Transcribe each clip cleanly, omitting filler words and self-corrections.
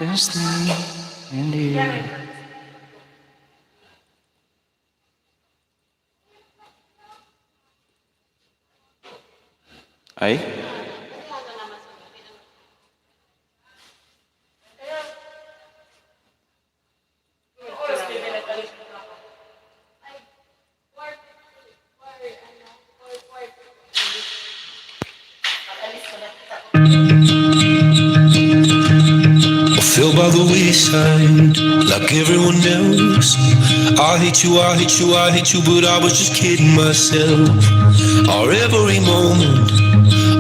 Destiny in the air. Ay? I fell by the wayside, like everyone else. I hate you, I hate you, I hate you, but I was just kidding myself. Our every moment,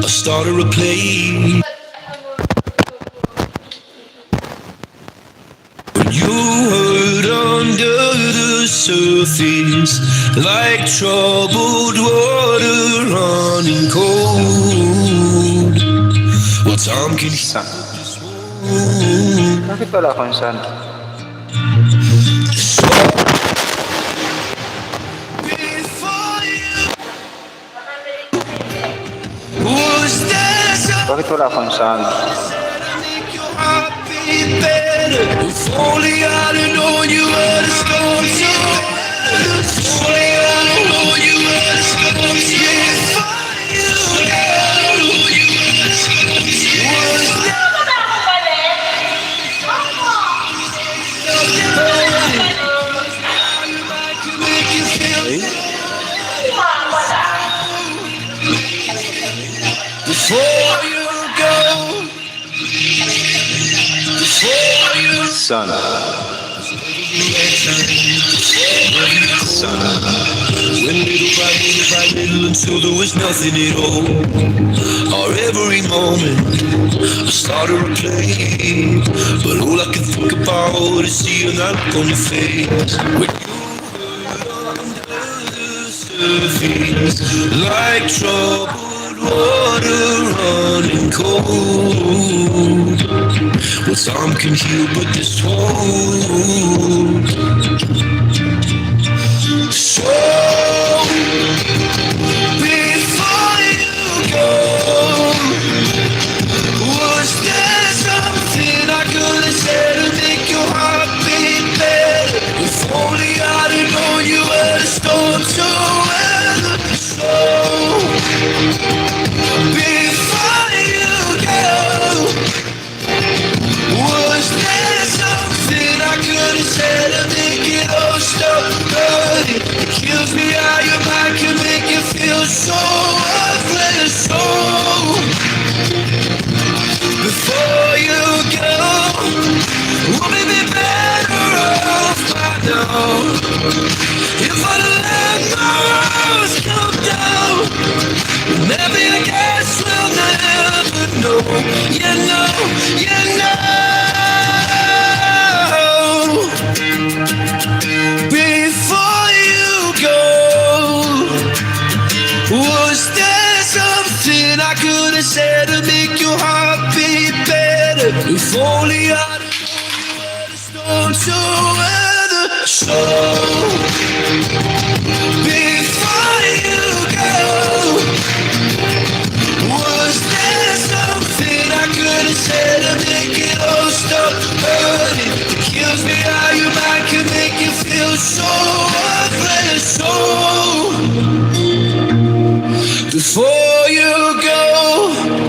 I started a play. When you hurt under the surface, like troubled water running cold. Well, time can Sa Bakit wala akong sun? Was there Bakit wala akong sun? make your heart beat better? If only I'd have known you were the storm to weather. If only I'd have known you were the storm to weather. Was there to make you feel Ay? before you go? Before you Sun. When little by little until there was nothing at all. Our every moment I started to play, but all I could think about is seeing that look on your face. When you under the surface, like troubled water running cold. Well, time can heal, but this won't. So before you go, was there something I could have said to make your heart beat better? If only I'd have known you were the storm to weather. So before you go, was there something I could have said to make it all stop hurting? It kills me how your mind can make you feel so worthless. So before you go, would we be better off by now? If I let my rose come down, maybe I guess we'll never know. You know, you know. Before you go, was there something I could have said to make your heart beat better? If only I'd have known you were the storm to weather. So before you go, was there something I could have said to make it all stop hurting? It kills me how your mind can make you feel so worthless. So before you go.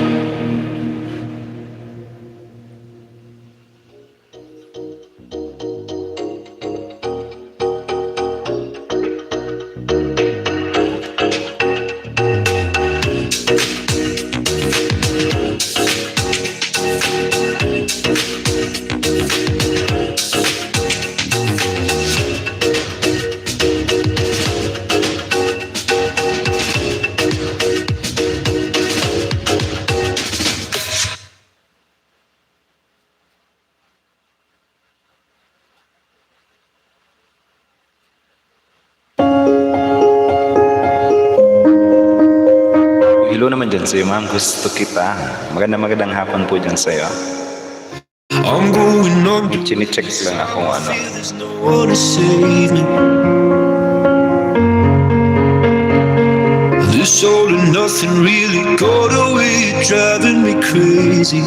Hello naman dyan sa'yo, ma'am. Gusto kita. Magandang hapon po dyan sa'yo. I'm going on to Chine-check lang ako ano. there's no one to save me. This all and nothing really got away, driving me crazy.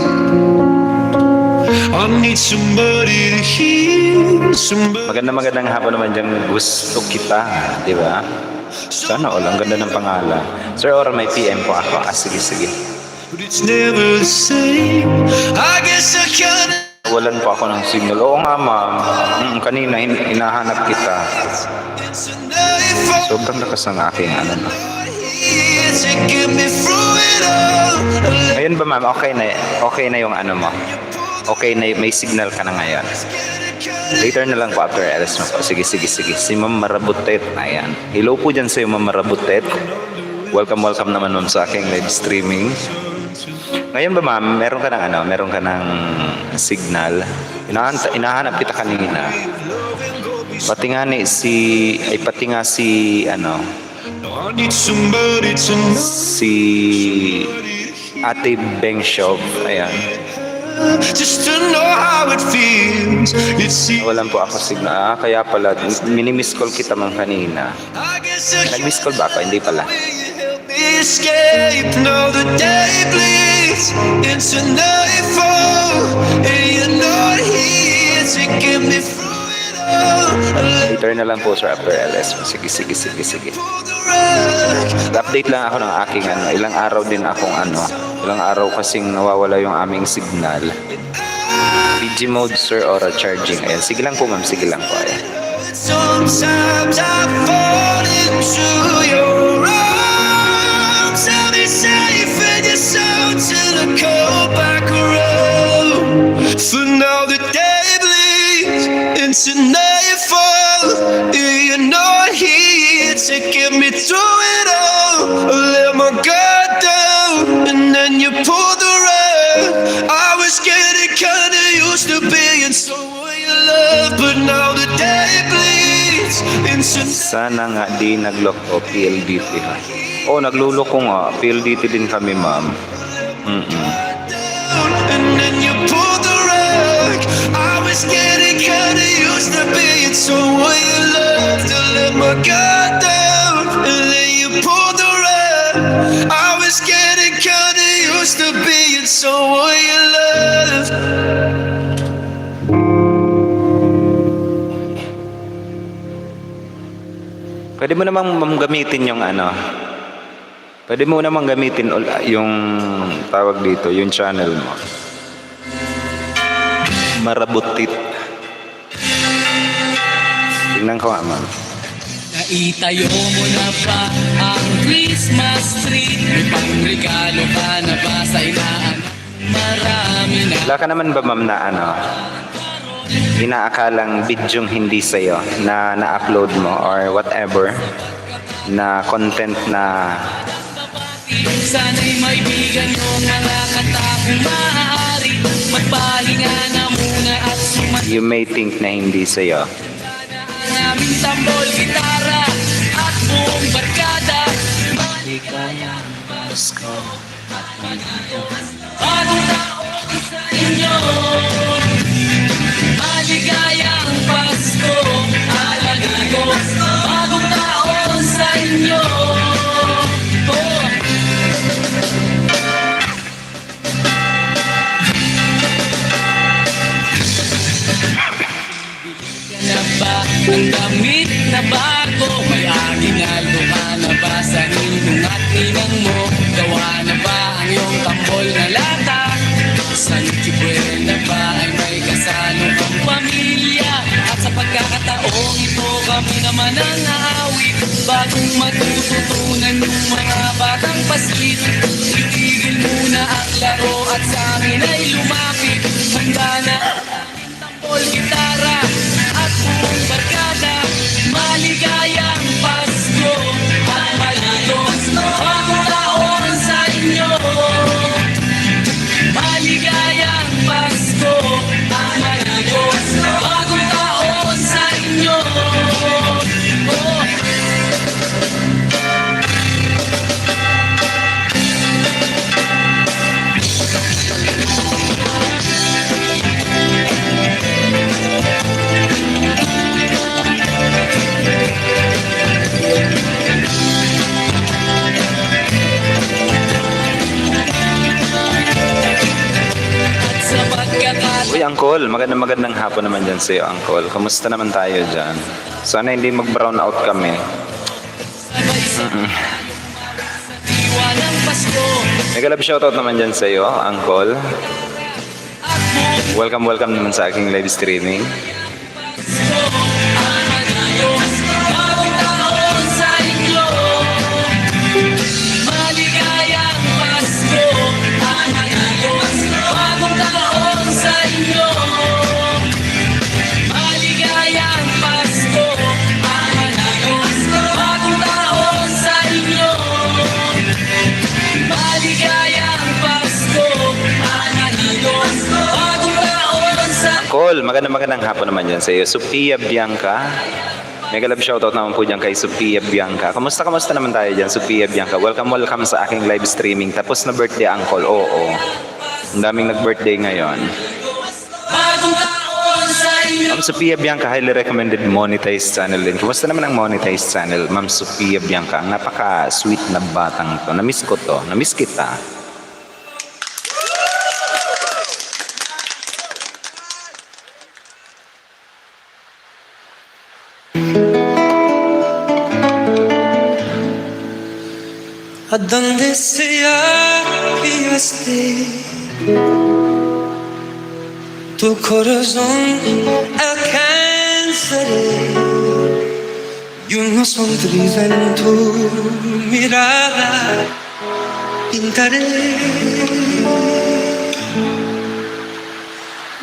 I need somebody to hear, somebody. Magandang hapon naman dyan, gusto kita, di ba? Sana all, ang ganda ng pangalan. Sir Ora, may PM po ako. Sige. But it's never the same. I guess I can't. Walan po ako ng signal. Oo nga, ma'am. Kanina, hinahanap kita. It's a nightfall. Sobrang lakas ng aking ano. Here to get me through it all. Ngayon ba, ma'am? Okay na yung ano mo? Okay na, may signal ka na ngayon. Later na lang po after alas mo po. Sige. Si Ma'am Marabutet. Ayan. Hello po dyan sa'yo, Ma'am Marabutet. Welcome naman nun sa aking live streaming. Ngayon ba, ma'am, meron ka ng signal? Inahanap kita kanina. Pati nga si I need somebody to know. si Ate Beng Shop. Ayan. Just to know how it feels. It's Walan po ako signal. Kaya pala, minimiss call kita man kanina. I guess I can't Nag-miss call ba ako? Hindi pala. help me escape. Now the day bleeds into nightfall, and you're not here to get me through it all. Later na lang po, sir, after LS. Sige. Pull the rug. Update lang ako ng aking ilang araw kasing nawawala yung aming signal. PG mode, sir, Ora charging. Ayan, sige lang po, ma'am. Sige lang po. Ayan. Sometimes I fall into your arms. I'll be safe in your soul till I come back around. For now the day bleeds into nightfall. You're not here to get me through it all. I let my guard down and then you pulled the rug. I was getting kinda used to being someone you love, but now the day bleeds into Sana nga di nag-lock o PLDT. Oh, nagluloko nga. PLDT din kami, ma'am. and then you pulled the rug. I was getting kinda used to being someone you love. To let my guard down and then you pulled the rug. I was getting kinda used to being someone you love. Pwede mo namang gamitin yung Pwede mo namang gamitin yung tawag dito, yung channel mo. Marabutit. Tingnan ko nga, ma'am. Naitayo mo na ba ang Christmas tree? May pangregalo ka na ba sa inaan? Marami na. Wala ka naman ba, ma'am, na inaakalang bidyong hindi sa'yo na na-upload mo or whatever na content na Sana'y maibigan yung mga kanta kung maaari. Magpahinga na muna at sumanda you may think na hindi sa'yo. ang aming tambol, gitara at buong barkada. Maligayang Pasko at bagong taon sa inyo. Maligayang Pasko at bagong taon sa inyo. Oh. Na ba ang damit na bago? May aginaldo ka na ba sa ninong at ninang mo? Gawa na ba ang iyong tambol na lata? Sa Nichibuel na ba ay may kasalo kang pamilya? At sa pagkakataong ito kami naman ang aawit. Bagong matututunan yung mga batang paskit. Itigil muna ang laro at sa amin ay lumapit. Handa na ang aming tambol, gitara at buong barkada. Maligayang Pasko at maligos bagong taon sa inyo. Maligayang Pasko at maligos bagong taon sa inyo. Oh. Uncle. Magandang hapon naman dyan sa'yo, Uncle. Kamusta naman tayo dyan? Sana hindi mag-brown out kami. Walang Pasko Mega love shoutout naman dyan sa'yo, Uncle. at buong Welcome naman sa aking live streaming. Pasko ang manayos. Bagong taon sa inyo. Maligayang Pasko ang manayos. Bagong taon sa inyo. Maligayang Pasko ang manayos. Bagong taon sa inyo. Maligayang Pasko ang manayos. Bagong taon sa Uncle, magandang hapon naman dyan sa'yo. Sophia Bianca. Mega love shoutout naman po dyan kay Sophia Bianca. Kamusta naman tayo dyan, Sophia Bianca? Welcome sa aking live streaming. Tapos na birthday, Uncle. Oo. Ang daming nag-birthday ngayon. bagong taon sa inyo. Ma'am Sophia Bianca, highly recommended monetized channel din. Kumusta naman ang monetized channel, Ma'am Sophia Bianca? Ang napaka-sweet na batang to. Namiss ko to. Namiss kita. ¿A dónde sea que yo esté? Tu corazón alcanzaré y una sonrisa en tu mirada pintaré.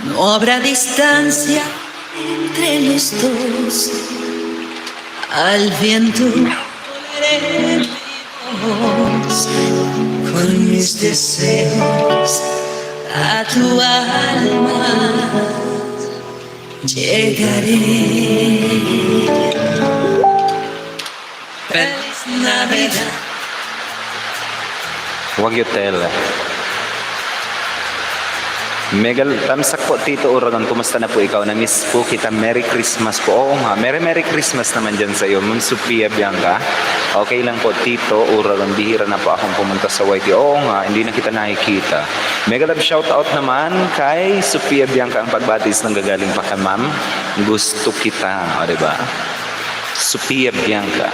No habrá distancia entre los dos. Al viento volaré mi voz Con mis deseos a tu alma. Llegaré. Feliz Navidad. Huwag you tell. Mega tamsak po, Tito Uragon. Kumusta na po ikaw? Na-miss po kita. Merry Christmas po. Oo nga, Merry Christmas naman dyan sa iyo, Ma'am Sophia Bianca. Okay lang po, Tito Uragon. Bihira na po akong pumunta sa YT. Oo nga, hindi na kita nakikita. Mega love shoutout naman kay Sophia Bianca. Ang pagbatis ng gagaling pa kay Ma'am. Gusto kita. O, diba? Sophia Bianca.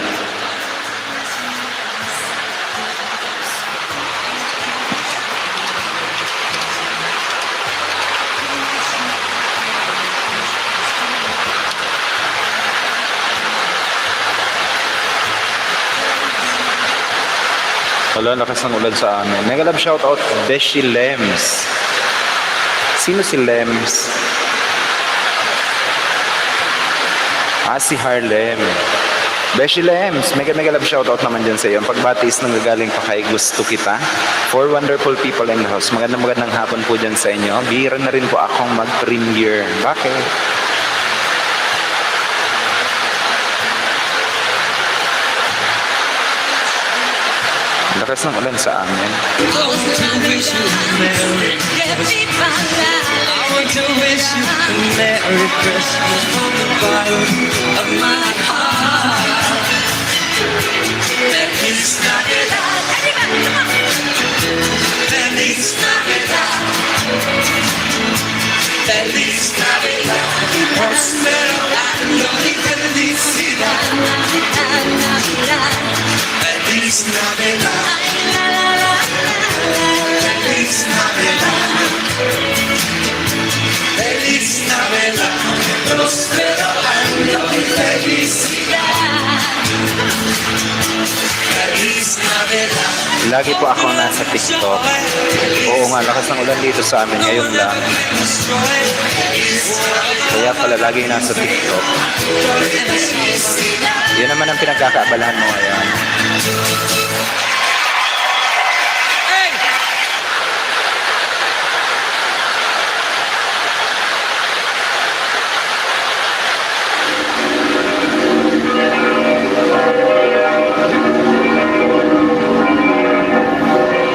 Wala, lakas ng ulan sa amin. Mega love shoutout, Beshi Lems. Sino si Lems? Si Harlem. Beshi Lems, mega love shoutout naman dyan sa iyo. Ang pagbatis ng gagaling pa kay Gusto Kita. For wonderful people in the house. Magandang hapon po dyan sa inyo. Bihira na rin po akong mag-premiere. Bakit? Lakas ng ulan sa amin. I want to wish you a Merry Christmas from the bottom of my heart. Feliz Navidad. Feliz Navidad. Feliz Navidad. Prospero año y felicidad. Feliz Navidad. Feliz Navidad. Feliz Navidad. Prospero año y felicidad. Feliz Navidad. Lagi po ako nasa TikTok. Oo nga, lakas ng ulan dito sa amin ngayon lang. Kaya pala lagi nasa TikTok. Yun naman ang pinagkakaabalahan mo ngayon.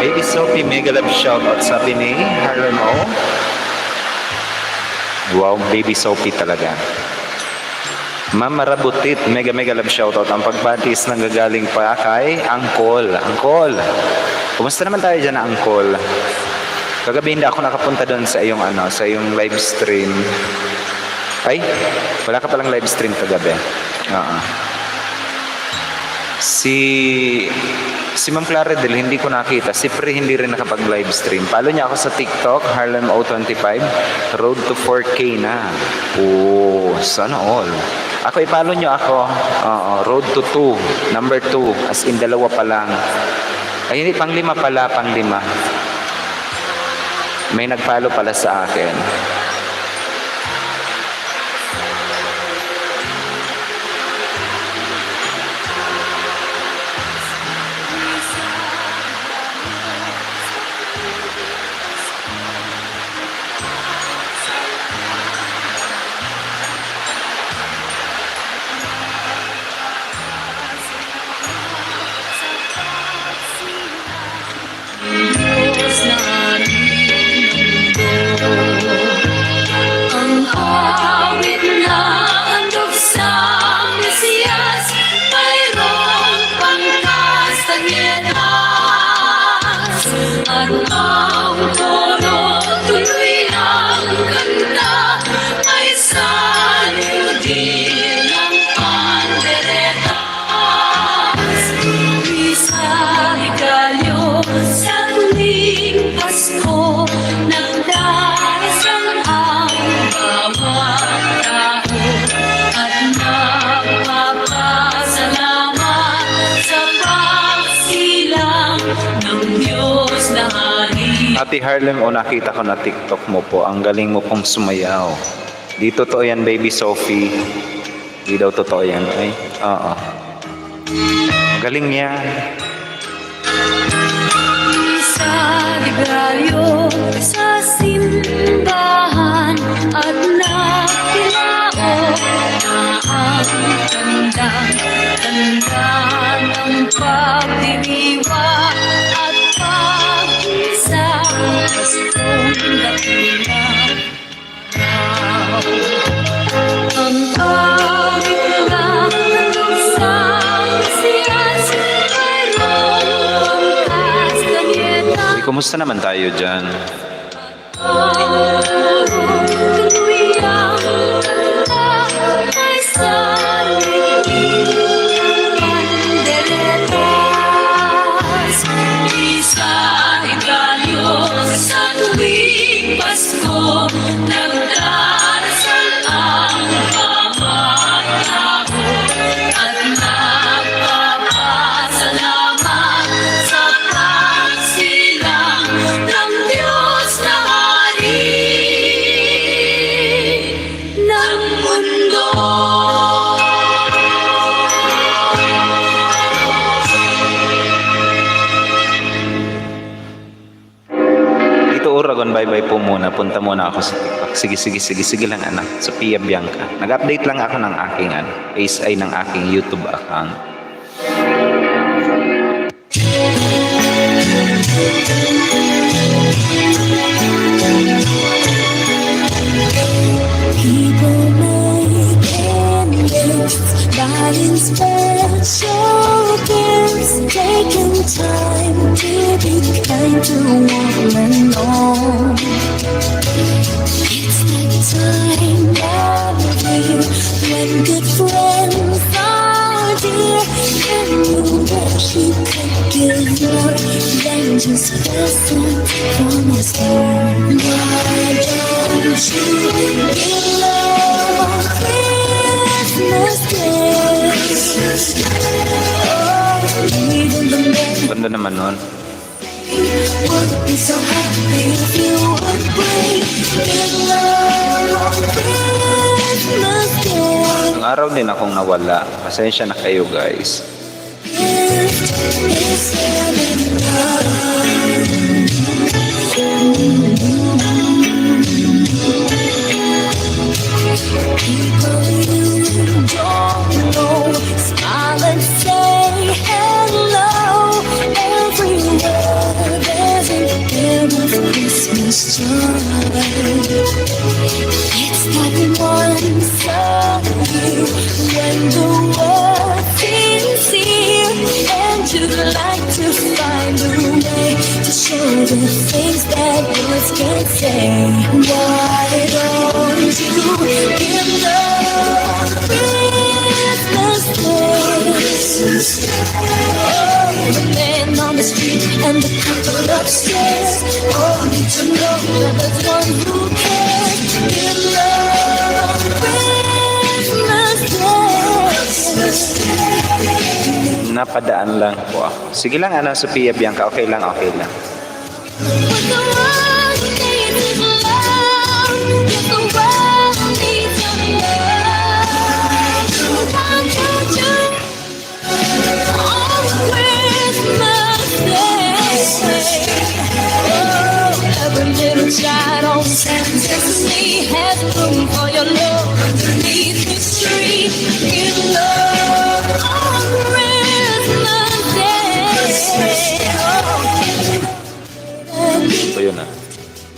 Baby Sophie, mega love shoutout, sabi ni Harlan O. Wow, Baby Sophie talaga. Ma'am Marabutit, mega love shoutout. Ang pagbatis ng gagaling pa kay Angkol. Angkol, kumusta naman tayo dyan, Angkol? Kagabi hindi ako nakapunta doon sa iyong sa iyong live stream. Ay, wala ka palang live stream kagabi. Oo. Si Ma'am Claridel hindi ko nakita. Si Pre hindi rin nakapag-live stream. Follow niya ako sa TikTok, Harlem O25. Road to 4K na. Oh, sana all. Ako i-follow niyo ako. Oo, road to 2. Number 2. As in dalawa pa lang. Ay, hindi, pang-5 pala, pang-5. May nag-follow pala sa akin. Diyos na aming mundo. Ang awit na handog sa Mesiyas, mayroong pangkastanyetas. At ang koro tuloy ang kanta ay sa din ng panderetas. Isa higalyo sa tuwing Pasko, nagdarasal ang bawat tao at nagpapasalamat sa pagsilang ng Diyos na hari. Ate Harlem, nakita ko na TikTok mo po. Ang galing mo pong sumayaw. Di totoo yan, baby Sophie. Di daw totoo yan. Ay, oo. Galing yan. Sa libraryo, sa simbahan at nakilaok na ang tanda ng pagdiriwa at pag-isa. Gustong dakila ang awit na handog sa Mesiyas, mayroong pangkastanyetas. Kumusta naman tayo dyan? Tuloy ang kanta ay sa dilim panderetas. Isa higalyo sa tuwing Pasko, nagdarasal ang bawat tao at nagpapasalamat sa pagsilang ng Diyos na hari ng mundo. Dito Uragon, bye-bye po muna. Punta muna ako sa TikTok. Sige lang anak. Sophia Bianca. Nag-update lang ako ng aking face ay ng aking YouTube account. People making gifts, buying special gifts, taking time to be kind to one and all. It's the time of year when good friends are dear, and you wish you could give more than just presents from a star. Why don't you give love on Christmas Day? Oh, even the men Ganda naman nun. would be so happy if you would bring give love on Christmas Day. Ang araw din akong nawala. Pasensya na kayo guys. Gift is sending people you don't know, smile and say hello. Everywhere there's an air of Christmas joy. It's that one Sunday when the world seems here, and you'd like to find a way to show for the things that words can't say. Why don't you give love Christmas Day? Oh, the man on the street and the people upstairs all need to know that there's one who cares. Give love Christmas Day. Napadaan lang po ako. Sige lang, ano, Sophia Bianca, okay lang, okay lang. What the world needs is love. Yes, the world needs some love. Come to you on Christmas Day. Oh, every little child on Sesame has room for your love underneath his tree. Give love on Christmas Day. Oh, Ito yun ah.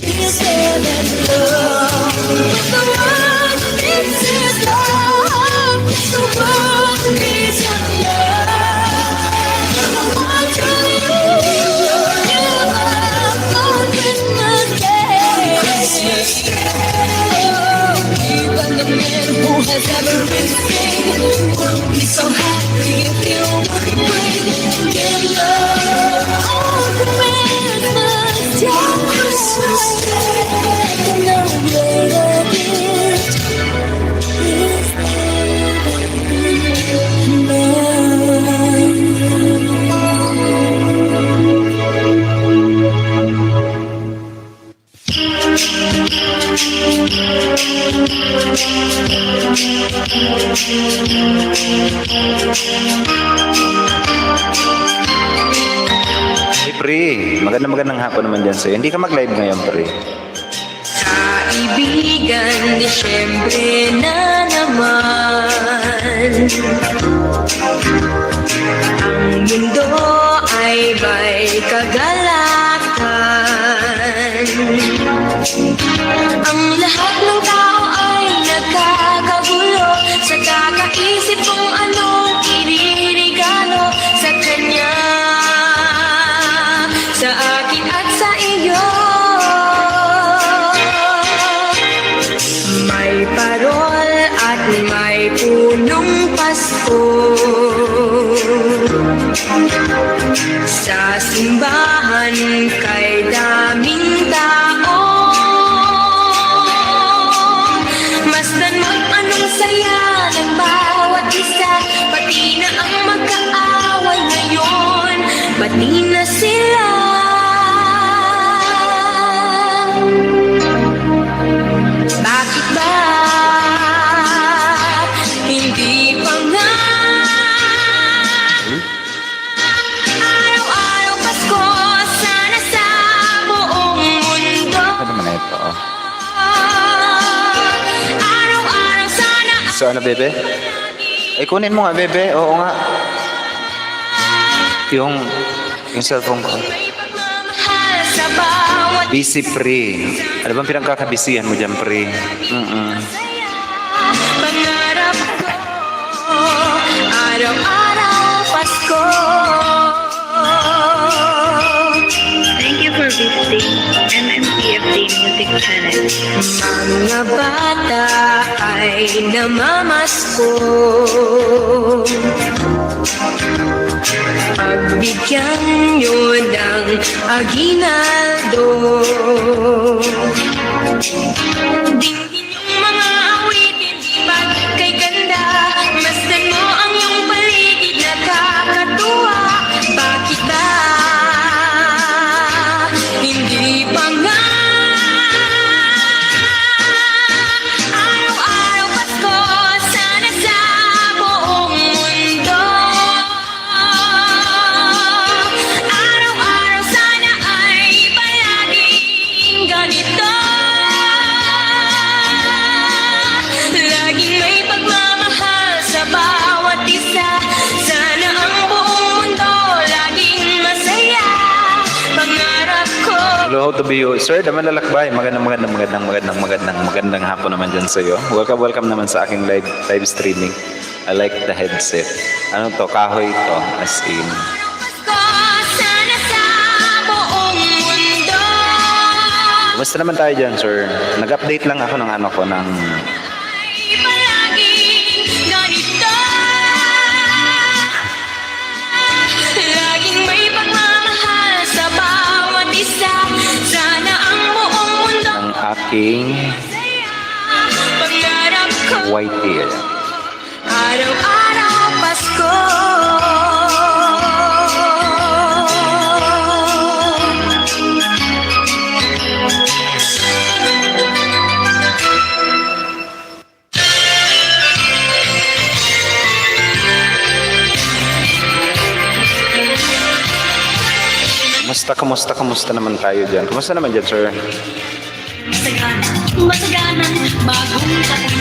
is heaven love. The world needs his love. The world needs your love. I want to give love on Christmas Day. Oh, even the man who has everything would be so happy if you would bring give love on Christmas Day. No greater gift is Hey, Pre, magandang hapon naman dyan sa'yo. Hindi ka mag-live ngayon, Pre. Kaibigan, Disyembre na naman. Ang mundo ay may kagalakan. Ang lahat ng tao ay nagkakagulo sa kakaisip kung anong iririgalo sa kanya, sa akin at sa iyo. May parol at may punong Pasko sa simbahan kay daming tao. Masdan mo anong saya ng bawat isa, pati na ang magkaaway ngayon, pati na sila. Bakit ba hindi pa nga araw-araw Pasko, sana sa buong mundo. Ano naman na ito, oh. Araw-araw sana So, ano, bebe? Ay, kunin mo nga, bebe. Oo nga. Yung cellphone ko. may pagmamahal sa bawat Busy, Pre. Ano bang pinagkakabisihan mo dyan, Pre? saya. Pangarap ko araw-araw Pasko. Thank you for visiting MMPFD Music Channel. Mga bata ay namamasko. Pagbigyan nyo ng aginaldo. Dinggin yung mga awitin, ibag kay ganda. Masdan mo ang iyong paligid, nakakatuwa. Bakit ba hindi pa nga araw-araw Pasko, sana sa buong mundo. Araw-araw sana ay palaging ganito. Laging may pagmamahal sa bawat isa. Sana ang buong mundo laging masaya. Pangarap ko. Hello to be you. Sir, naman lalakbay. Magandang hapon naman dyan sa'yo. Welcome naman sa aking live streaming. I like the headset. Ano to? Kahoy to. As in. Pasko, sana sa buong mundo. Kumusta naman tayo dyan, sir? Nag-update lang ako ng ano ko, ng... Ay palaging ganito. Laging may pagmamahal sa bawat isa. Sana ang buong mundo ng aking saya. Pangarap ko white hair. araw-araw Pasko. Kumusta naman tayo dyan? Kumusta naman dyan, sir? Masaganan, bagong tapoy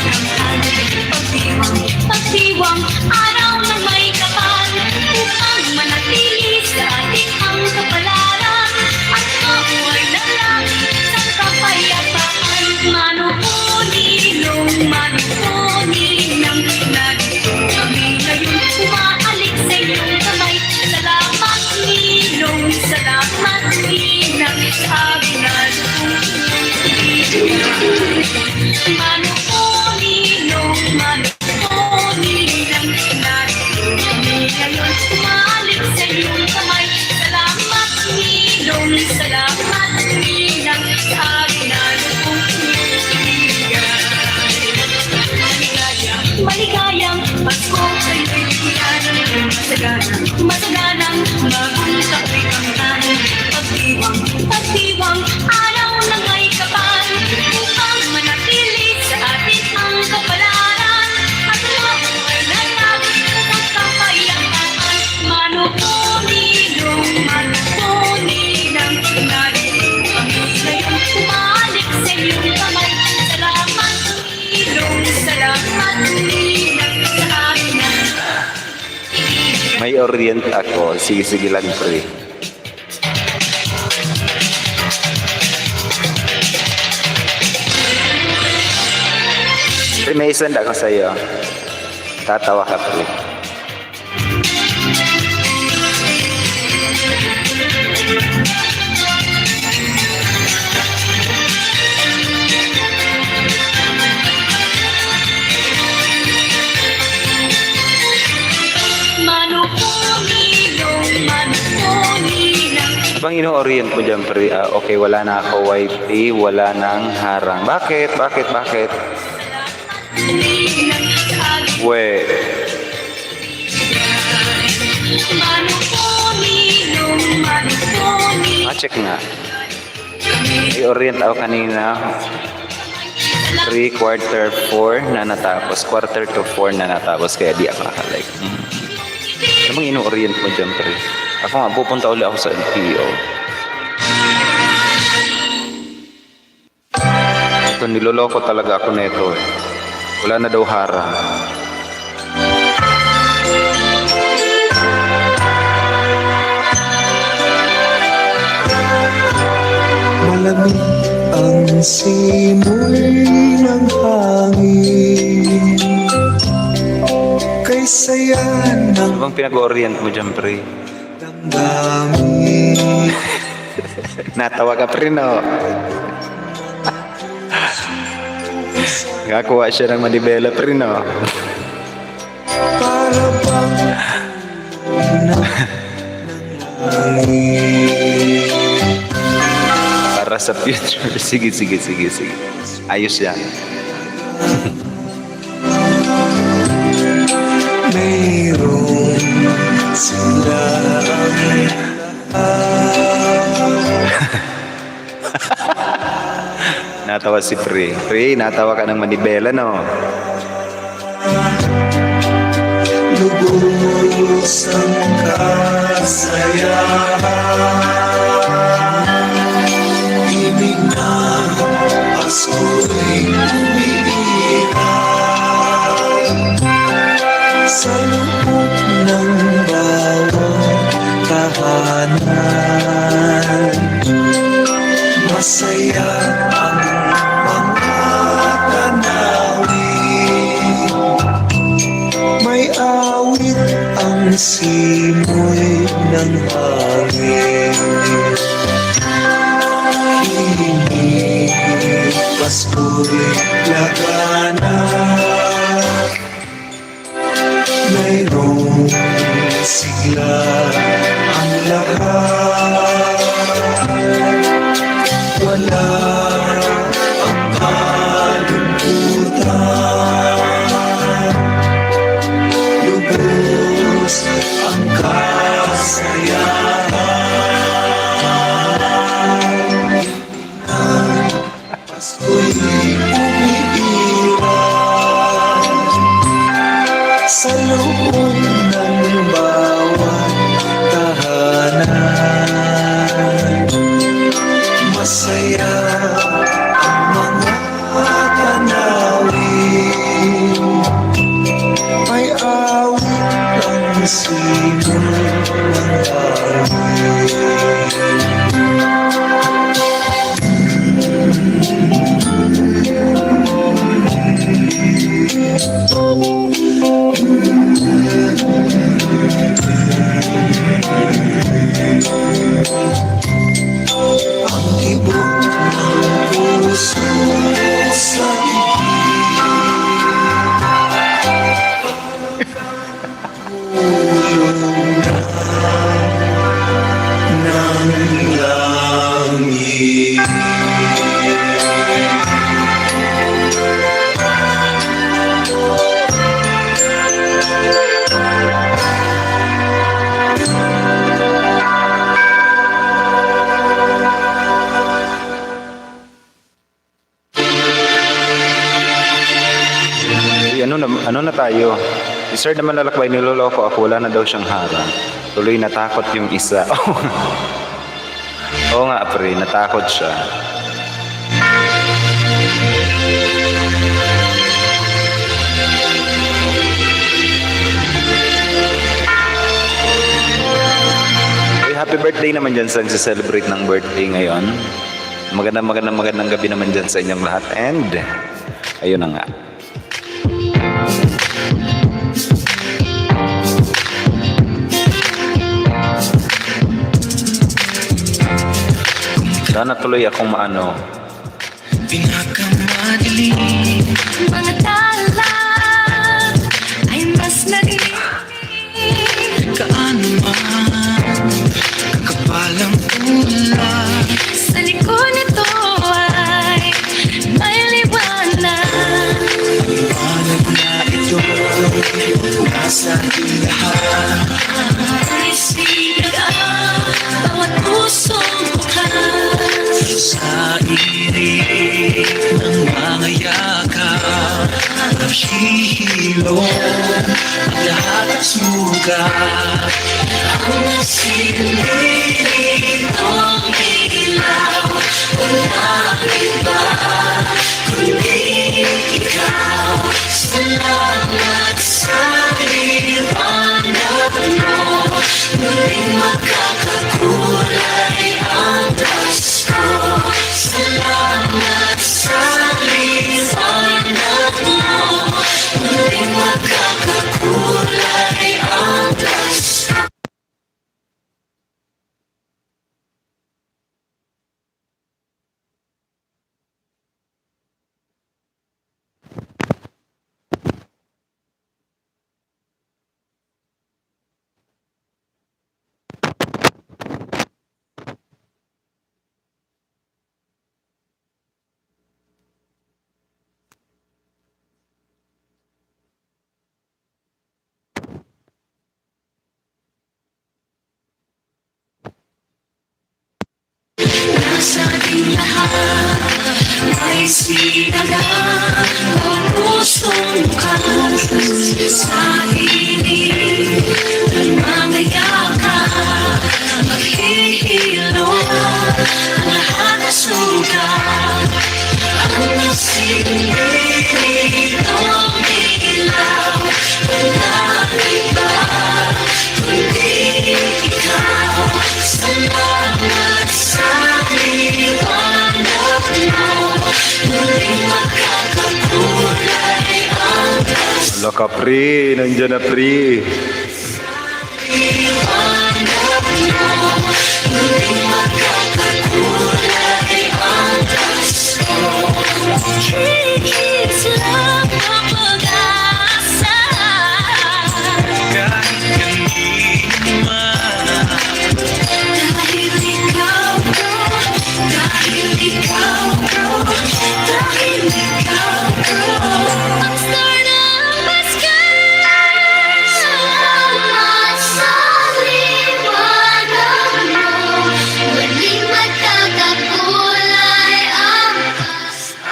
ang pagdiwang, araw na may kapal, upang manatili sa ating ang kapalaran, at mabuhay na lang sa kapayapaan. Manukuninong, manukuninang, nandito kami ngayon, umaalik sa iyong kamay. Salamat, Ninong, salamat, Ninang, sabi na Manukuninong, manukuninang, nandito kami ngayon, umalik sa iyong kamay. Salamat, Ninong, salamat, Ninang, sabi na lubong ibigay. Maligayang Pasko kayo'y bigyan, masaganang bagong tapoy kangkan, pagdiwang, araw na may kapal, upang manatili sa atin ang kapalaran, at mabuhay na lang sa kapayapaan. Manukuninong, manukuninang, nandito kami ngayon, umalik sa iyong kamay. Salamat, Ninong, salamat, Ninang, sa amin na May orient ako. Sige lang, pre. Pre, may isend ako sa'yo. Tatawa ka, pre. Manukuninong, manukuninang, Bang ino-orient mo dyan, pre? Okay, wala na ako white tea, wala nang harang. Bakit? Ninang, sabi We, manukuninong, manukuninang, check nga. I-orient ako kanina. 3/4 na natapos. 3/4 na natapos. Kaya di ako nakalike. Ano bang ino-orient mo dyan, pre? Ako nga, pupunta ulit ako sa LTO. Ito, niloloko talaga ako nito eh. Wala na daw harang. Malamig ang simoy ng hangin, kay saya ng Ano bang pinag-orient mo dyan, pre? damdamin. Natawa ka, pre, no? Nakakuha siya ng manibela, pre, no? Para bang hangin. Para sa future. Sige. Ayos yan. Mayroon silang Natawa si Pre. Pre, natawa ka ng manibela, no? lubos ang kasayahan. Ibig na Pasko'y umiiyak sa loob ng bawat tahanan. Masaya ang mga tanawin, may awit ang simoy ng hangin. Hingin Puso'y umiiral sa loob ng bawat tahanan. Masaya ang mga tanawin, may awit ang sino ng awit. Ang tibok ng puso sa ng langit. Ano na tayo? Si Sir naman lalakbay, niloloko ako, wala na daw siyang harang. Tuloy natakot yung isa. Oo nga, pre, natakot siya. Happy birthday naman dyan sa nagsa-celebrate ng birthday ngayon. Magandang gabi naman dyan sa inyong lahat. And, ayun na nga. Sana tuloy akong maano. Pinakamadilim Mga tala ay mas naging kaano man kakapalang ulan. sa likod nito ay may liwanag. Liwanag na ito nasa ating lahat. Ay sinagaan bawat pusong bukas. Sa irig ng mga yakap, naghihilom ang lahat ng sugat. Ang nasilig ng ilaw, walang iba kundi ikaw. Salamat sa liwanag mo, muling makakakulay ang Pasko. Salamat sa liwanag mo, muling makakakulay ang Pasko. Sa ating lahat ay sinagang ang pusong bukas. Sa hilig ng mga yakap, maghihilom ang lahat ng sugat. Ang nasilig ng ilaw, walang iba kundi ikaw. Salamat sa liwanag mo, muling makakakulay ang Pasko. Wala ka, pre. Nandiyan na, pre. Liwanag mo, muling makakakulay ang Pasko. Higit lang ang pag-asa. Kahit kanino man, Dahil ikaw, bro. Dahil ikaw, bro. Dahil ikaw, bro. Ang star ng Pasko. Salamat sa liwanag mo, muling magkakakulay ang Pasko.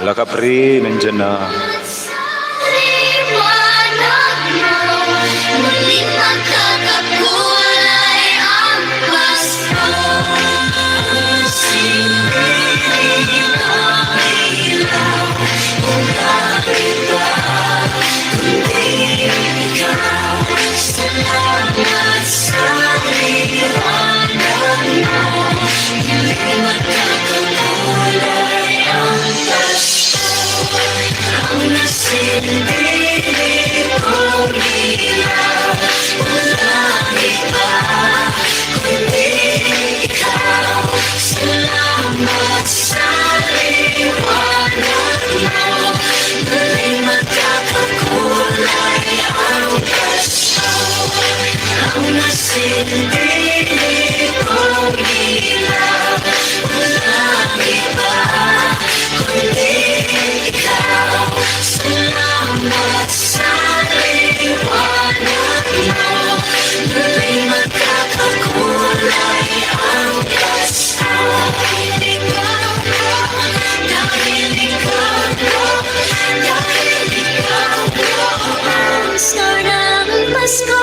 Wala ka, pre. Nandyan na. Liwanag mo, muling magkakakulay ang Pasko. Sinilang ilaw, walang iba, kundi ikaw. Salamat sa liwanag mo, muling magkakakulay ang Pasko. Ang nasilbili kong ilaw, walang iba, kundi ikaw. Salamat sa liwanag mo, muling magkakakulay ang Pasko. Ang nasilbili kong ilaw, walang iba, kundi ikaw. Salamat sa liwanag mo, muling magkakakulay ang Pasko. Dahil ikaw ang star ng Pasko.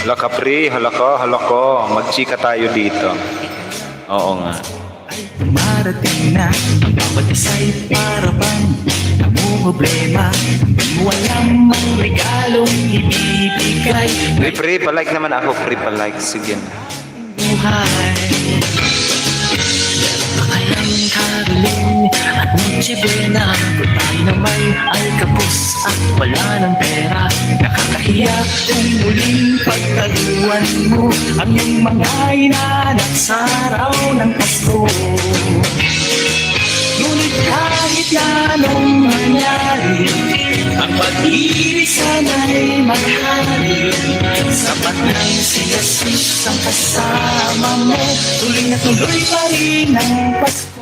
Hala ka, pre. Hala ka. Magchika tayo dito. Oo nga. Marating na ang bawat isa'y para bang namumroblema. Walang mang regalong ibibigay. Pre, palike naman ako. Pre, palike. Sige na. Buhay Bakalang kagaling at mutsibena. Kung tayo na may alkapos at wala ng pera, nakakahiya kung muling pagkaluan mo ang iyong mga inanak sa araw ng Pasko. Ngunit kahit na anong mangyari, ang pag-ibig sana'y maghari. Sapat lang si Jesus ang kasama mo, tuloy na tuloy pa rin ang Pasko.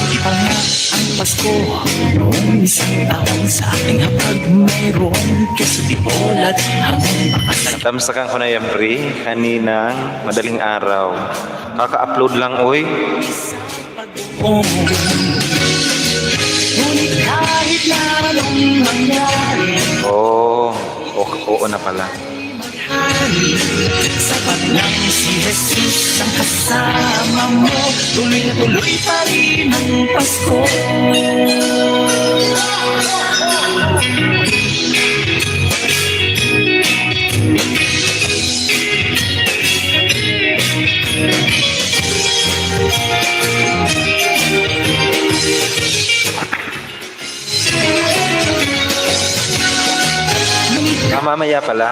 Iba nga ang Pasko noong isang taon sa aking hapag, mayroon keso di bolat hanggang makasal. Tamsakan ko na yan, pre. Kaninang madaling araw. Kaka-upload lang, oy. Ngunit kahit na anong mangyari, Oo na pala. maghari. Sapat lang si Jesus ang kasama mo, tuloy na tuloy pa rin ang Pasko. Mamaya pala.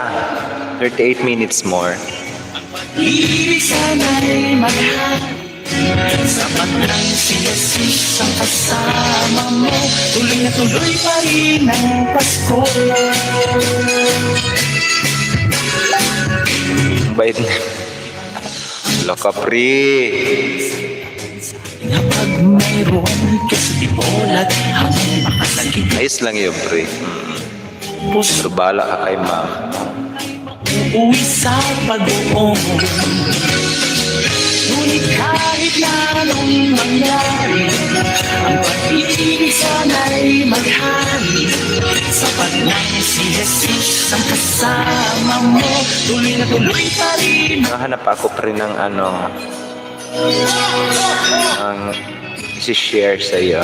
38 minutes more. Ibig sana'y maghari. Sapat lang si Jesus ang kasama mo, tuloy na tuloy pa rin ang Pasko. Bait na. Laka, pre. Kapag mayroon kasi di bolat hanggang makasakit Ayos lang yun, pre. puso, Pero bahala ka kay ma'am. uuwi sa pag-uong. Ngunit kahit na anong mangyari, ang pag-ibig sana'y maghari. Sapat lang si Jesus ang kasama mo, tuloy na tuloy pa rin. Nakahanap ako pre ng ang isi-share sa iyo.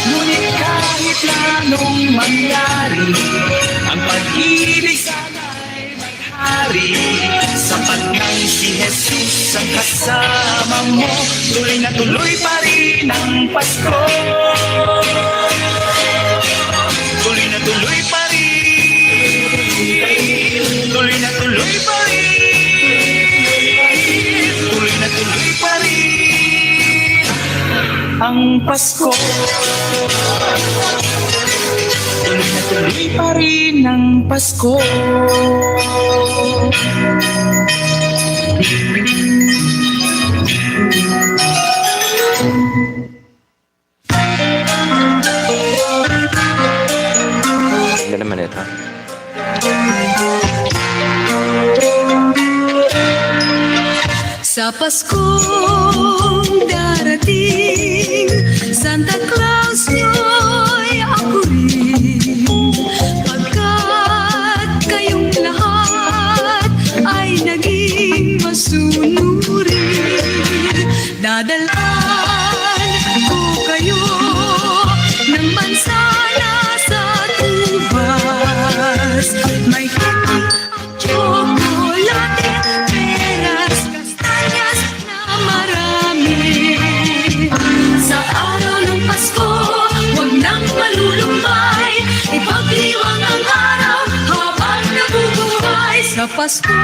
Ngunit kahit na anong mangyari, ang pag-ibig sana'y maghari. Sapat lang si Jesus ang kasama mo, tuloy na tuloy pa rin ang Pasko. Pasko. Tuloy na tuloy pa rin ang Pasko. Hindi naman ito. Sa Paskong darating, Santa Claus nyo'y ako rin. Pagkat kayong lahat ay naging masunurin, dadalhan ko kayo ng mansana sa tubas. May candy at chocolate, peras, kastanyas na marami. Sa araw ng Pasko, huwag nang malulumbay, ipagdiwang ang araw habang nabubuhay. Sa Pasko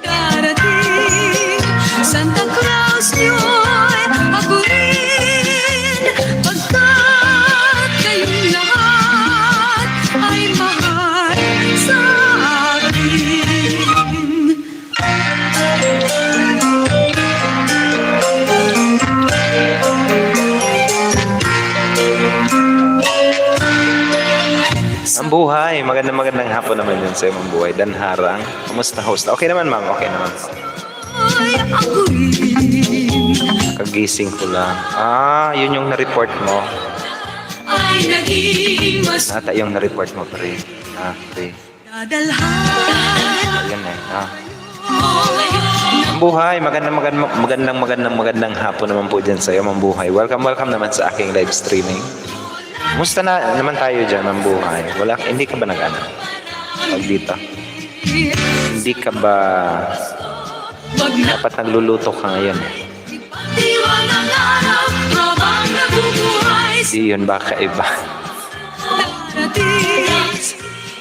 darating, Santa Claus nyo'y ako rin. Pagkat kayong lahat ay mahal sa akin. Mambuhay, magandang hapon naman yun sa'yo, Mambuhay. Dan Harang, kumusta host? Okay naman, ma'am, okay naman po. Ay ako rin. Kagising ko lang. Yun yung na-report mo. Ay naging mas Nata yung na-report mo, pre. Pre. dadalhan. Ayan eh. Mambuhay, magandang hapon naman po dyan sa'yo, Mambuhay. Welcome naman sa aking live streaming. Kumusta na naman tayo dyan, Mambuhay? Hindi ka ba nag-ano? Pag dito? Hindi ka ba dapat nagluluto ka ngayon? Diwan ang araw habang nabubuhay. Hindi yun ba kaiba? Darating,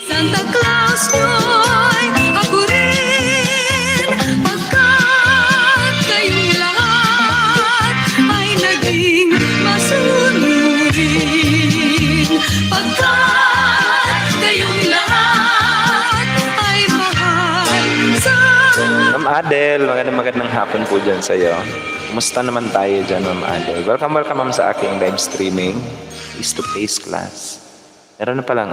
Santa Claus nyo'y ako rin. Pagkat kayong lahat ay naging masunurin. Pagkat kayong lahat ay mahal sa Ma'am Adel, magandang hapon po dyan sa'yo. Kumusta naman tayo dyan, Ma'am Adel? Welcome ma'am sa aking live streaming. Face-to-face class. Meron na palang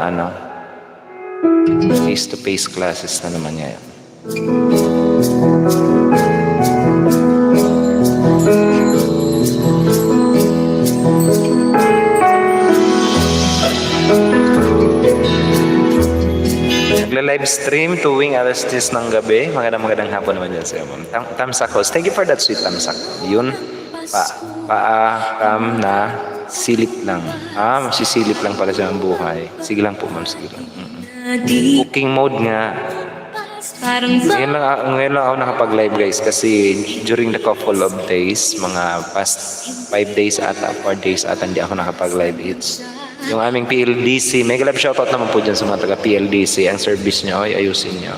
face-to-face classes na naman ngayon. Nagla-live stream tuwing alas 10 ng gabi. Magandang hapon naman dyan sa'yo, ma'am. Tamsak host. Thank you for that sweet tamsak. Yun. Paakam na silip lang. Masisilip lang pala siya ng buhay. Sige lang po, ma'am. Sige lang. Cooking mode nga. parang Ngayon lang ako nakapag-live, guys, kasi during the couple of days, mga past 5 days ata, 4 days ata, hindi ako nakapag-live. It's yung aming PLDC. Mega love shoutout naman po dyan sa mga taga PLDC. Ang service nyo, ay ayusin nyo.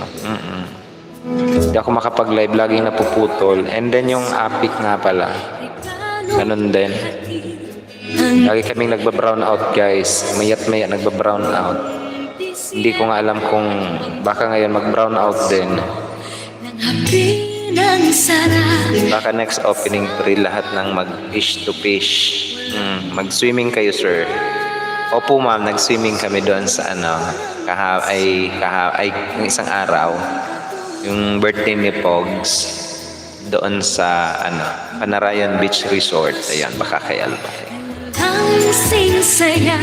Hindi ako makapag-live, laging napuputol. And then yung Apik nga pala, ganun din. Lagi kaming nagba-brown out, guys. Mayat-maya nagba-brown out. Hindi ko nga alam kung baka ngayon mag-brown out din. Baka next opening pre lahat ng mag-fish to fish. Mag-swimming kayo, sir. Opo, ma'am, nag-swimming kami doon sa yung isang araw. Yung birthday ni Pogs doon sa Panarayan Beach Resort. Ayan, baka kay Alba. Ang singsaya,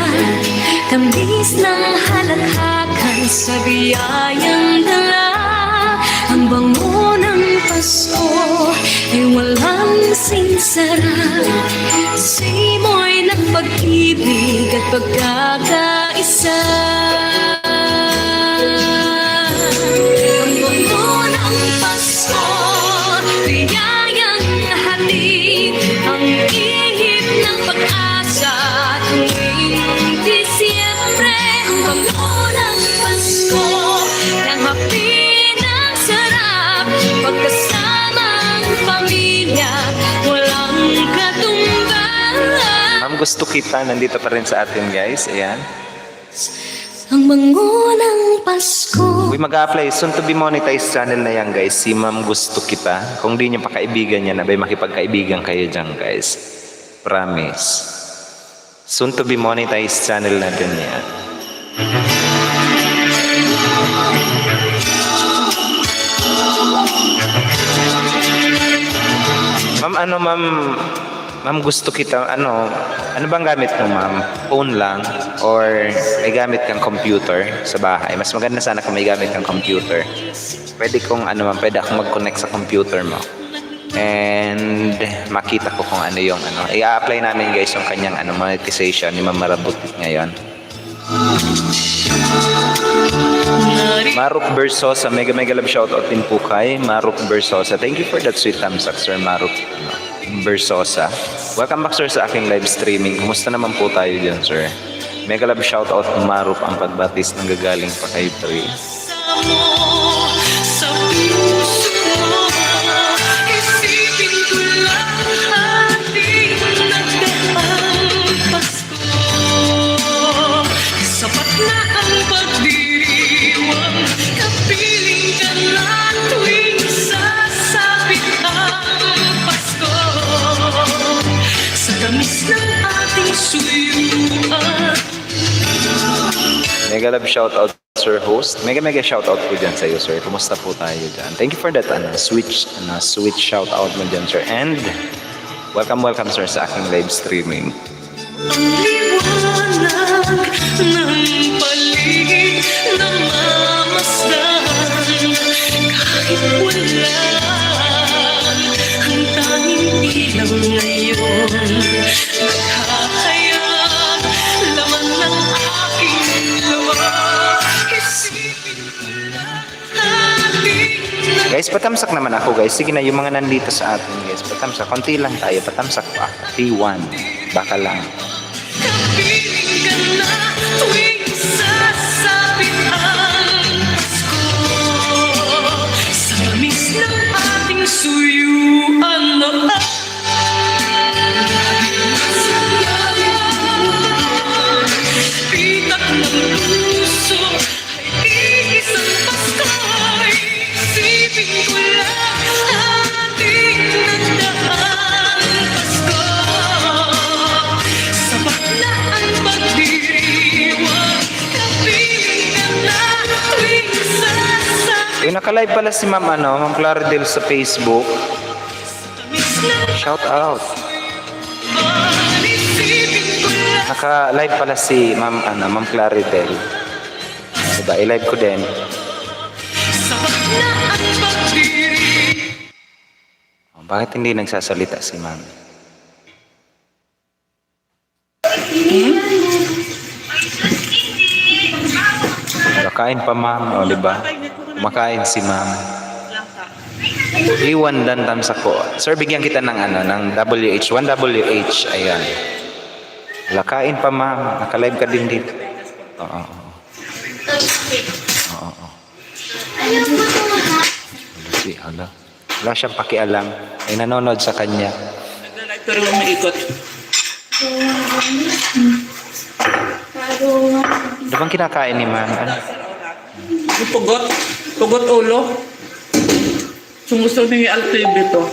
tamis ng halakhakan sa biyayang dala. Ang bango ng Pasko ay walang sinsara. Simoy ng pag-ibig at pagkakaisa. Ang bango ng Pasko, biyayang hatid. Ang ihip ng pag-asa tuwing Disyembre. Ang bango ng Pasko, ng hapin ng sarap. Pagkasamang pamilya, walang katumbas. Gusto Kita, nandito pa rin sa atin guys. Ayan. Ang mangunang Pasko. Uy, mag-apply. Soon to be monetized channel na yan guys. Si Ma'am Gusto Kita. Kung di niyo pa kaibigan yan, abay makipagkaibigan kayo dyan guys. Promise. Soon to be monetized channel na din yan. Ma'am, Gusto Kita, ano bang gamit mo, ma'am? Phone lang? Or may gamit kang computer sa bahay? Mas maganda sana kung may gamit kang computer. Pwede pwede akong mag-connect sa computer mo. And makita ko kung ano yung i-apply namin guys yung kanyang monetization ni Ma'am Marabutit ngayon. Maruk Bersosa, mega love shoutout din po kay Maruk Bersosa. Thank you for that sweet thumbs up, Sir Maruk Bersosa. Welcome back, sir, sa aking live streaming. Kumusta naman po tayo dyan, sir? Mega love shoutout Maruk, ang pagbatis ng gagaling pa kay Pri. Sa puso mo, isipin ko lang ating nagdaang Pasko. Sapat na ang pagdiriwang, kapiling ka na tuwing sasapit ang Pasko. Sa tamis ng ating suyuan. Mega love shoutout, sir host. Mega shoutout po dyan sa iyo, sir. Kumusta po tayo dyan? Thank you for that sweet shoutout mo dyan, sir. And welcome, sir, sa aking live streaming. Ang liwanag ng paligid na mamasdan, kahit wala ang tanging ilaw ngayon, naghahayag laman ng aking luha. Isipin ko lang ating Guys, patamsak naman ako, guys. Sige na, yung mga nandito sa atin, guys. Patamsak. Konti lang tayo. Patamsak pa. T1. Baka lang. kapiling ka na tuwing sasapit ang Pasko. Sa tamis ng ating suyuan na pitak ng puso ay iisang Pasko. Isipin ko lang ating nagdaang Pasko. Sapat na ang pagdiriwang, kapiling ka na tuwing sasapit. Yung naka-live pala si Ma'am, Ma'am Claridel sa Facebook. Tamis ng Shout out. isipin ko lang. Naka-live pala si Ma'am Claridel. Diba? I-live ko din. Sapat na ang pagdiriwang. Bakit hindi nagsasalita si Ma'am? Kumakain pa, Ma'am. O, diba? Kumakain si Ma'am. Iwan dantam sa ko. Sir, bigyan kita ng ng WH. 1 WH. Ayan. Lakain pa, Ma'am. Naka-live ka din dito. Oo. Hala. Wala siyang pakialam. Ay nanonood sa kanya. Nagla-live pero umiikot. Ano bang kinakain ni Ma'am? Ano? Yung pugot ulo. Sumusunod yung LTV to.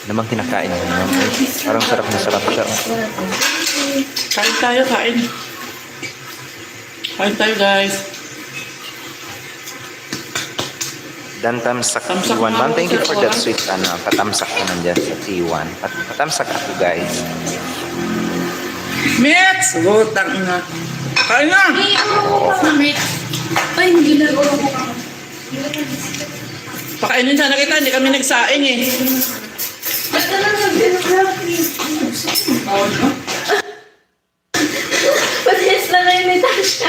Ano bang kinakain ni Ma'am? Ay, parang sarap na sarap siya. Kain tayo, kain. Kain tayo, guys. Dantamsak Tamsak T1. Ma'am, na thank you ako, for sir. that sweet patamsak ko nandyan sa T1. Patamsak ako, guys. Mitz! Butang na. Kain na! Ay, hindi na ako. Pakainin sana kita, hindi kami nagsaing eh. Basta lang mag-biography. Pag-yes na kayo ni Tasha.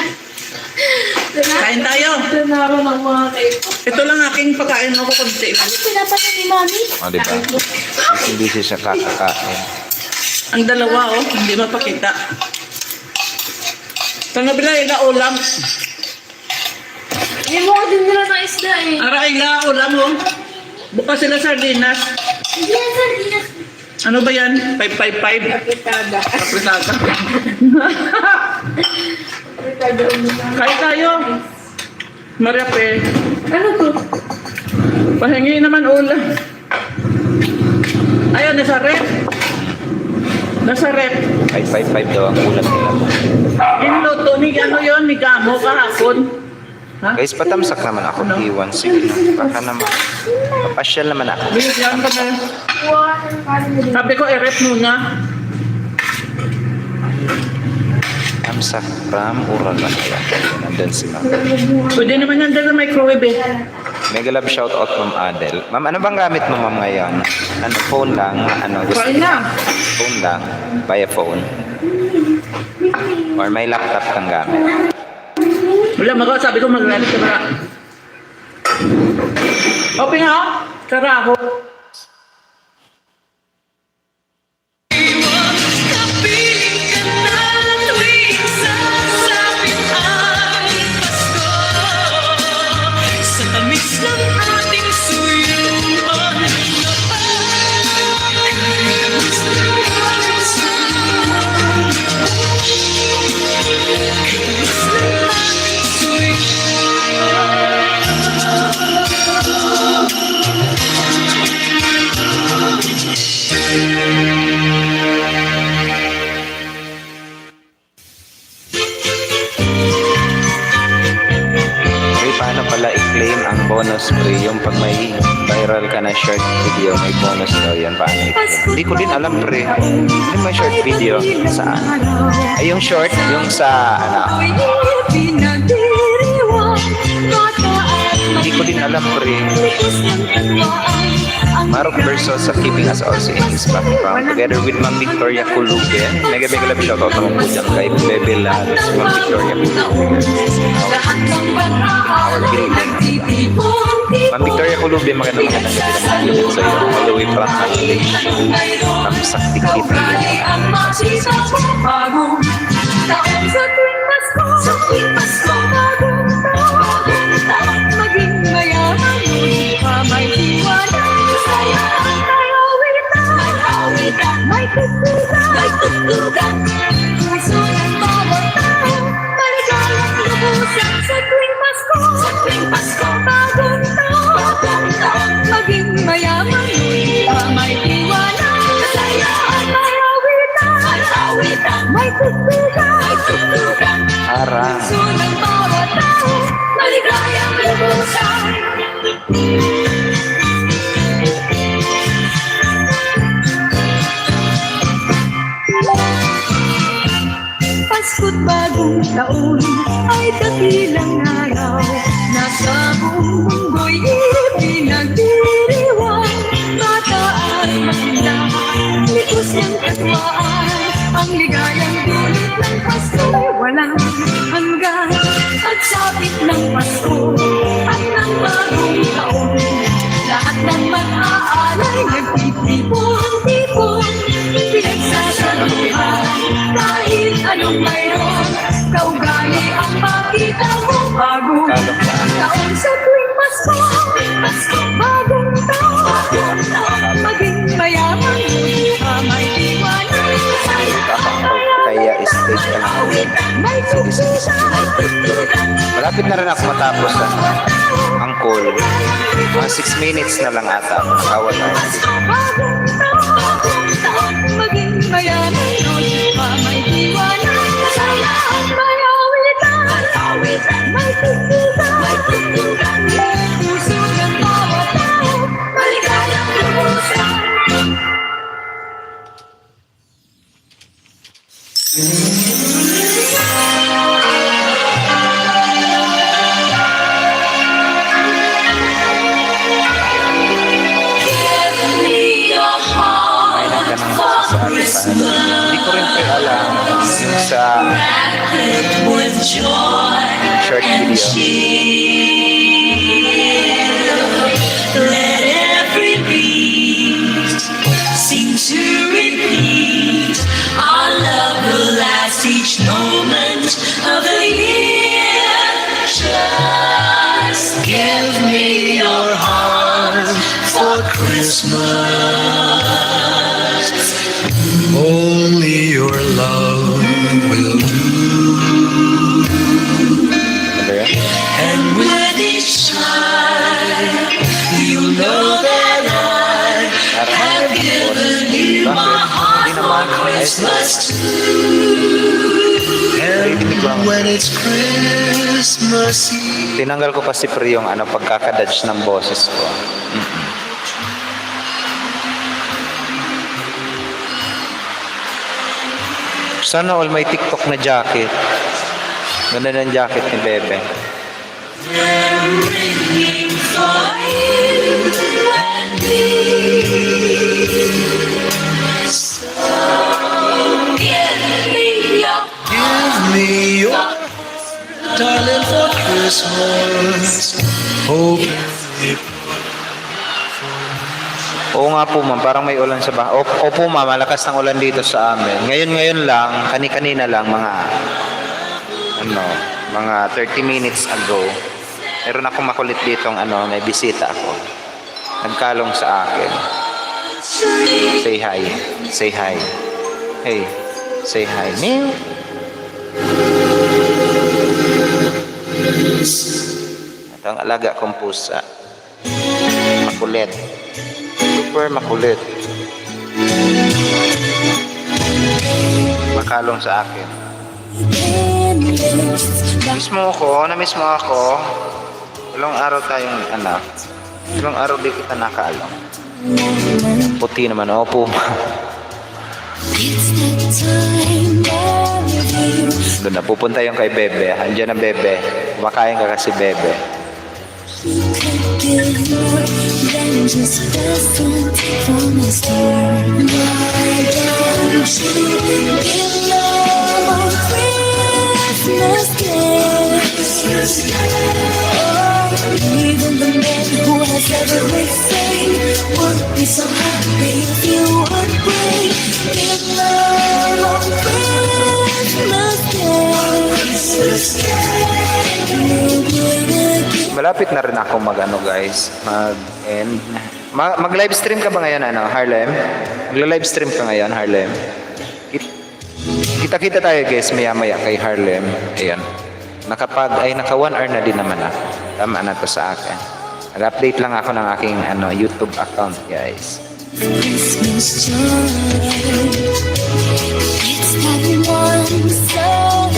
Kain tayo. Tinaro ng mga kayo. Ito lang aking pagkain ako konti. Ano pinapanood ni Mami? O, diba? Hindi siya kakakain. Ang dalawa, oh, hindi mapakita. Ito na bila, ila ulam. Hindi mo ko din nila ng isda eh. Aray nga, ulam mo. Bukas sila sardinas. Hindi yan, sardinas. Ano ba yan? 555? Kapitada. Kapritada. Kapitada umilang. Kain tayo. Maria Pe. Ano to? Pahingi naman ulam. Ayun, nasa rep. Nasa rep. 555 daw ang ulam nila. Inuto ni ano yun, ni Gamo kahapon. Ha? Guys, patamsak naman ako. Iwan. Sige na. Baka naman. Papasyal naman ako. Binigyan ka na. Wow, ang kalim na din. Sabi ko, i-rep muna. Tamsak from Uraga. Ayan, nandun si Ma'am. Pwede naman yan dyan sa microwave eh. Mega love shoutout Ma'am Adel. Ma'am, ano bang gamit mo Ma'am ngayon? Ano, phone lang? Ano, gusto Kain na. phone lang? Via phone? Or may laptop kang gamit? Wala, sabi ko mag-ready ka na. Open nga, karaho. Kapiling ka na tuwing sasapit ang Pasko. Sa tamis ng ating suyuan, Okay, paano pala i-claim ang bonus free? Yung pag may viral ka na short video, may bonus daw yan. Paano i-claim? Hindi ko din alam pre. Ano may short video? Saan? Ay, yung short, yung sa, ano, hindi ko din alam pre. Marok versus sa Keeping Us All in His Background together with Ma'am Victoria Kulube. Mega love shoutout naman po dyan kay Bebe Lanos, Ma'am Victoria Kulube. Our building. Ma'am Victoria Kulube, magandang gabi sa iyo. Maluwi Prat Malaysia. Ma'am Sakti Kitty. Taong sa tuwing Pasko, bagong taon, maging mayaman, ngunit pa may tiwala. Kasayaan tayo, awitan, may tugtugan, puso ng bawat tao, maligayang lubusan sa tuwing Pasko, bagong taon, maging mayaman, ngunit pa may tiwala. Kasayaan may awitan, may tugtugan, Harang. puso ng bawat tao, maligayang lubusan. Pasko't bagong taon ay dakilang araw na sa buong munggo'y pinagdiriwang. Bata at matanda, likus ng katwaan, ang ligayang dulot ng Pasko'y walang hanggan. At sabit ng Pasko at ng bagong taon, lahat ng mag-aalay nagtitipon-tipon, pinagsasaluhan kahit anong mayroon. Kaugali ang makita mo, bagong taon sa tuwing Pasko, bagong taon, maging mayaman, ngunit pa may iwanan. Kaya stage ka lang ulit. May tugtugan, Malapit na rin ako matapos ang call. Mga 6 minutes na lang ata. Nakawal na. bagong taon, maging mayaman, ngunit pa may iwanan. Kasayaan may awitan, may tugtugan, puso ng bawat tao, maligayang lubusan. May nagtanong sa akin. Hindi ko rin pre alam yung sa short video. let every beat seem to repeat. Our love will last each moment of the year. Just Christmas. Only your love will do. Ano ba yan? And when each time you know that I have given you my heart for Christmas too. And when it's Christmas Eve. Tinanggal ko pa si Pri yung ano, pagkakadodge ng boses ko. Sana all may TikTok na jacket. Ganda ng jacket ni Bebe. Give me your darling for Christmas. Hope Oo nga po ma'am, parang may ulan sa bahay. Opo ma'am, malakas ng ulan dito sa amin. Ngayon lang, kani-kanina lang, mga 30 minutes ago. Meron akong makulit ditong may bisita ako. Nagkalong sa akin. Say hi. Say hi. Hey, say hi. Meow. Ito ang alaga kong pusa. Makulit. Super makulit. Makalong sa akin. Miss mo ako? Na-miss mo ako? Ilang araw tayong anak. Ilang araw di kita nakalong. Puti naman. Opo. Doon na pupunta yung kay Bebe. Andiyan ang Bebe. Kumakain ka kasi Bebe. You could give more than just present from the start. Why don't you give love on Christmas Day? Oh, even the man who has everything would be so happy if you would bring. Give love on Christmas Day. You would Malapit na rin ako guys, mag-end. Mag-live stream ka ba ngayon, Harlem? Mag-live stream ka ngayon, Harlem? Kita-kita tayo guys, maya-maya kay Harlem. Ayan. Naka 1 hour na din naman ako. Tama na to sa akin. Nag-update lang ako ng aking YouTube account, guys. Christmas joy. It's that one song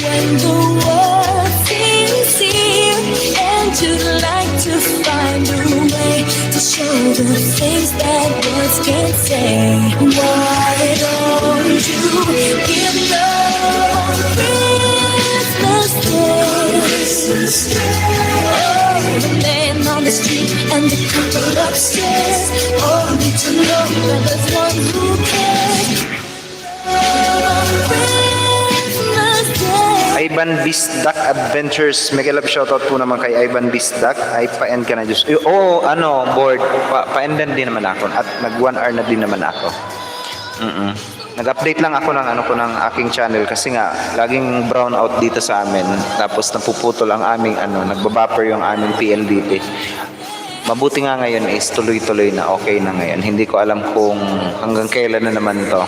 when the world seems here, and you'd like to find a way to show the things that words can't say. Why don't you give love Christmas Day? Christmas Day. Oh, the man on the street and the couple upstairs all need to know that there's one who cares. Christmas Day. Ivan Bisdak Adventures. Mega love shoutout po naman kay Ivan Bisdak. Ay, pa-end ka na, Diyos. Board. Pa-endan din naman ako. At nag 1 hour na din naman ako. Nag-update lang ako ng aking channel kasi nga laging brown out dito sa amin. Tapos napuputol ang aming nagbabuffer yung aming PLDT. Mabuti nga ngayon is tuloy-tuloy na, okay na ngayon. Hindi ko alam kung hanggang kailan na naman to.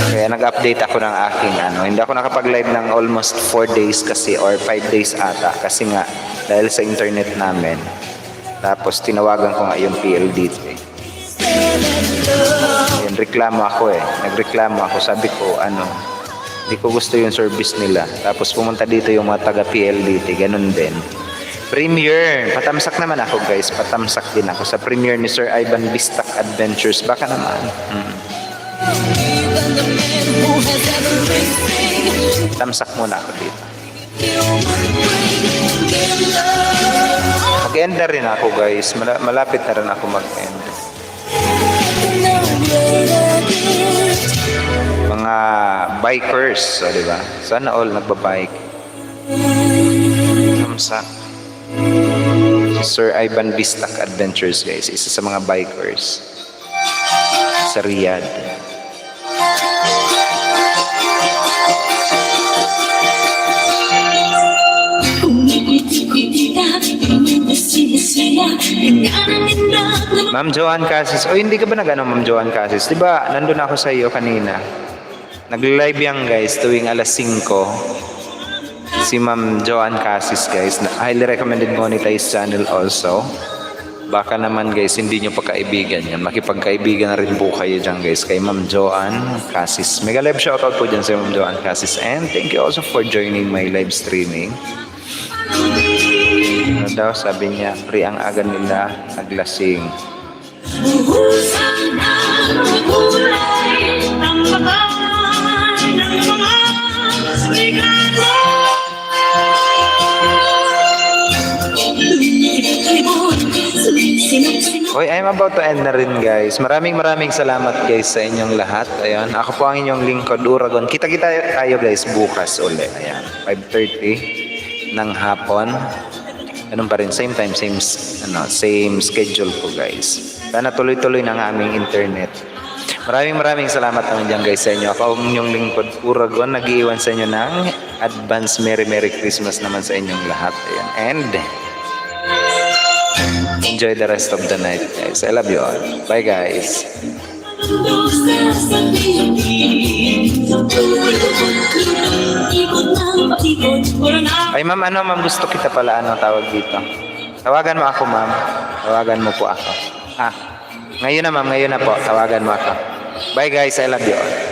Kaya nag-update ako ng aking Hindi ako nakapag-live ng almost 4 days kasi or 5 days ata kasi nga dahil sa internet namin. Tapos tinawagan ko nga yung PLDT. Yan, reklamo ako Nagreklamo ako. Sabi ko, hindi ko gusto yung service nila. Tapos pumunta dito yung mga taga-PLDT. Ganun din. Premiere. Patamsak naman ako, guys. Patamsak din ako sa premiere ni Sir Ivan Bistak Adventures. Baka naman. Tamsak muna ako dito. Mag-end na rin ako, guys. Malapit na rin ako mag-end. Mga bikers, di ba? Sana all nagbabike. Tamsak. Sir Ivan Bistak Adventures, guys. Isa sa mga bikers sa Riyadh. Kumikit-kita, in the sea, sila, ganyan ang Ma'am Joanne Casis. O hindi ka ba nag-ano, Ma'am Joanne Casis? Di ba, nandun ako sa iyo kanina. Nag-live yan guys, tuwing alas 5. Si Ma'am Joanne Casis guys. Highly recommended monetized channel also. Baka naman guys, hindi nyo pa kaibigan yan. Makipagkaibigan na rin po kayo dyan guys kay Ma'am Joanne Casis. Mega live shoutout po dyan sa Ma'am Joanne Casis. And thank you also for joining my live streaming. Ano daw, sabi niya, free ang aga nila naglasing. buhusan ng kulay ang bakan ng mga regalo. Lumilipot, sumisinok-sinok. Hoy, I'm about to end na rin guys. Maraming salamat guys sa inyong lahat. Ayan, ako po ang inyong lingkod, Uragon. Kita-kita tayo guys bukas uli. Ayan, 5:30 ng hapon. Ganun pa rin, same time, same schedule po guys. Sana tuloy-tuloy ng aming internet. Maraming salamat naman dyan guys sa inyo. Ako ang inyong lingkod, Uragon. Nag-iwan sa inyo ng advance Merry Christmas naman sa inyong lahat. Ayan. And enjoy the rest of the night guys. I love you all. Bye guys. Ay ma'am, ma'am, gusto kita pala, tawag dito. Tawagan mo ako ma'am. Tawagan mo po ako. Ngayon na ma'am, ngayon na po. Tawagan mo ako. Bye guys, I love you all.